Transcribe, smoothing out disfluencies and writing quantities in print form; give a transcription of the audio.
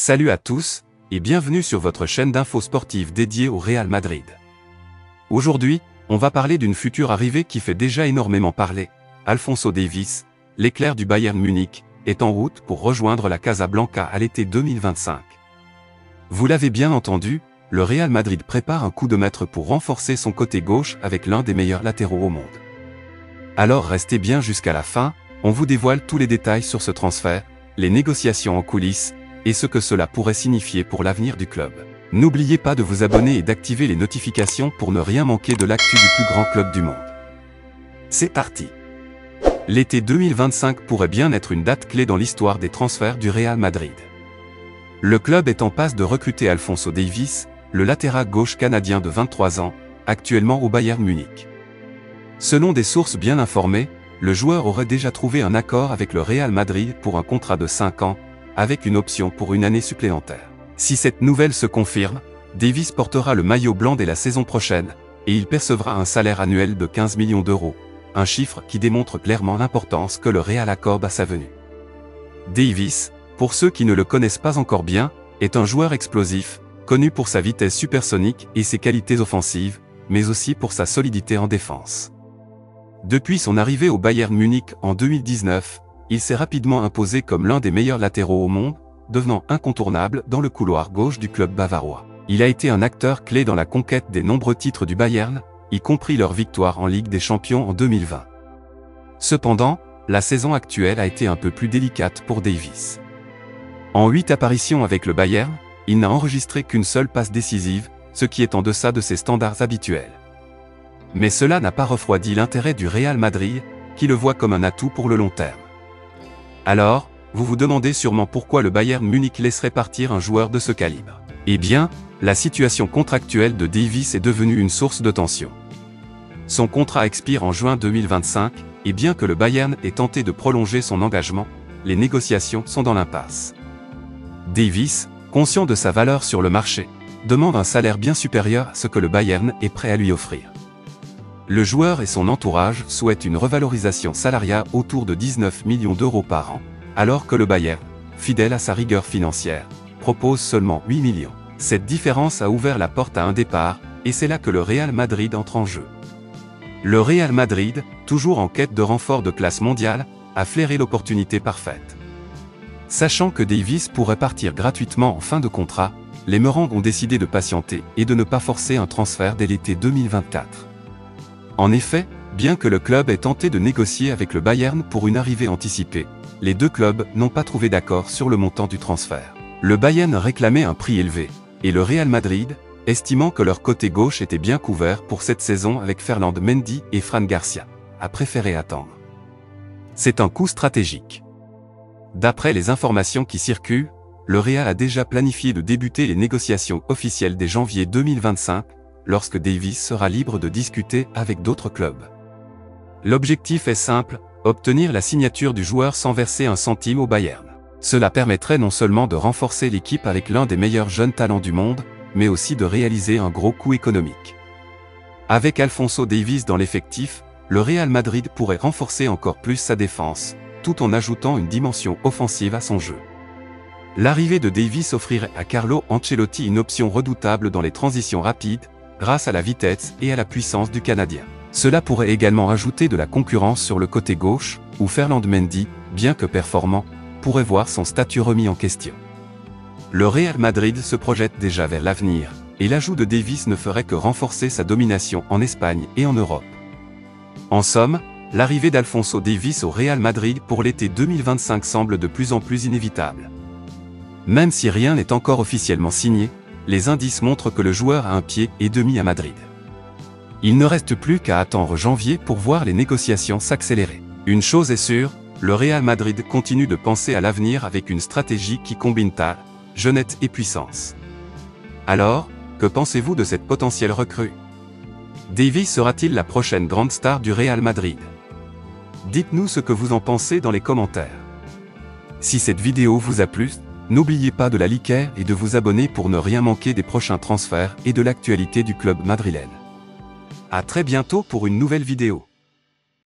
Salut à tous, et bienvenue sur votre chaîne d'infos sportives dédiée au Real Madrid. Aujourd'hui, on va parler d'une future arrivée qui fait déjà énormément parler. Alphonso Davies, l'éclair du Bayern Munich, est en route pour rejoindre la Casablanca à l'été 2025. Vous l'avez bien entendu, le Real Madrid prépare un coup de maître pour renforcer son côté gauche avec l'un des meilleurs latéraux au monde. Alors restez bien jusqu'à la fin, on vous dévoile tous les détails sur ce transfert, les négociations en coulisses, et ce que cela pourrait signifier pour l'avenir du club. N'oubliez pas de vous abonner et d'activer les notifications pour ne rien manquer de l'actu du plus grand club du monde. C'est parti! L'été 2025 pourrait bien être une date clé dans l'histoire des transferts du Real Madrid. Le club est en passe de recruter Alphonso Davies, le latéral gauche canadien de 23 ans, actuellement au Bayern Munich. Selon des sources bien informées, le joueur aurait déjà trouvé un accord avec le Real Madrid pour un contrat de 5 ans, avec une option pour une année supplémentaire. Si cette nouvelle se confirme, Davies portera le maillot blanc dès la saison prochaine, et il percevra un salaire annuel de 15 millions d'euros, un chiffre qui démontre clairement l'importance que le Real accorde à sa venue. Davies, pour ceux qui ne le connaissent pas encore bien, est un joueur explosif, connu pour sa vitesse supersonique et ses qualités offensives, mais aussi pour sa solidité en défense. Depuis son arrivée au Bayern Munich en 2019, il s'est rapidement imposé comme l'un des meilleurs latéraux au monde, devenant incontournable dans le couloir gauche du club bavarois. Il a été un acteur clé dans la conquête des nombreux titres du Bayern, y compris leur victoire en Ligue des Champions en 2020. Cependant, la saison actuelle a été un peu plus délicate pour Davies. En 8 apparitions avec le Bayern, il n'a enregistré qu'une seule passe décisive, ce qui est en deçà de ses standards habituels. Mais cela n'a pas refroidi l'intérêt du Real Madrid, qui le voit comme un atout pour le long terme. Alors, vous vous demandez sûrement pourquoi le Bayern Munich laisserait partir un joueur de ce calibre. Eh bien, la situation contractuelle de Davies est devenue une source de tension. Son contrat expire en juin 2025, et bien que le Bayern ait tenté de prolonger son engagement, les négociations sont dans l'impasse. Davies, conscient de sa valeur sur le marché, demande un salaire bien supérieur à ce que le Bayern est prêt à lui offrir. Le joueur et son entourage souhaitent une revalorisation salariale autour de 19 millions d'euros par an, alors que le Bayern, fidèle à sa rigueur financière, propose seulement 8 millions. Cette différence a ouvert la porte à un départ, et c'est là que le Real Madrid entre en jeu. Le Real Madrid, toujours en quête de renfort de classe mondiale, a flairé l'opportunité parfaite. Sachant que Davies pourrait partir gratuitement en fin de contrat, les Merengues ont décidé de patienter et de ne pas forcer un transfert dès l'été 2024. En effet, bien que le club ait tenté de négocier avec le Bayern pour une arrivée anticipée, les deux clubs n'ont pas trouvé d'accord sur le montant du transfert. Le Bayern réclamait un prix élevé, et le Real Madrid, estimant que leur côté gauche était bien couvert pour cette saison avec Ferland Mendy et Fran Garcia, a préféré attendre. C'est un coup stratégique. D'après les informations qui circulent, le Real a déjà planifié de débuter les négociations officielles dès janvier 2025, lorsque Davies sera libre de discuter avec d'autres clubs. L'objectif est simple, obtenir la signature du joueur sans verser un centime au Bayern. Cela permettrait non seulement de renforcer l'équipe avec l'un des meilleurs jeunes talents du monde, mais aussi de réaliser un gros coup économique. Avec Alphonso Davies dans l'effectif, le Real Madrid pourrait renforcer encore plus sa défense, tout en ajoutant une dimension offensive à son jeu. L'arrivée de Davies offrirait à Carlo Ancelotti une option redoutable dans les transitions rapides, grâce à la vitesse et à la puissance du Canadien. Cela pourrait également ajouter de la concurrence sur le côté gauche, où Ferland Mendy, bien que performant, pourrait voir son statut remis en question. Le Real Madrid se projette déjà vers l'avenir, et l'ajout de Davies ne ferait que renforcer sa domination en Espagne et en Europe. En somme, l'arrivée d'Alphonso Davies au Real Madrid pour l'été 2025 semble de plus en plus inévitable. Même si rien n'est encore officiellement signé, les indices montrent que le joueur a un pied et demi à Madrid. Il ne reste plus qu'à attendre janvier pour voir les négociations s'accélérer. Une chose est sûre, le Real Madrid continue de penser à l'avenir avec une stratégie qui combine talent, jeunesse et puissance. Alors, que pensez-vous de cette potentielle recrue? Davies sera-t-il la prochaine grande star du Real Madrid? Dites-nous ce que vous en pensez dans les commentaires. Si cette vidéo vous a plu, n'oubliez pas de la liker et de vous abonner pour ne rien manquer des prochains transferts et de l'actualité du club madrilène. À très bientôt pour une nouvelle vidéo.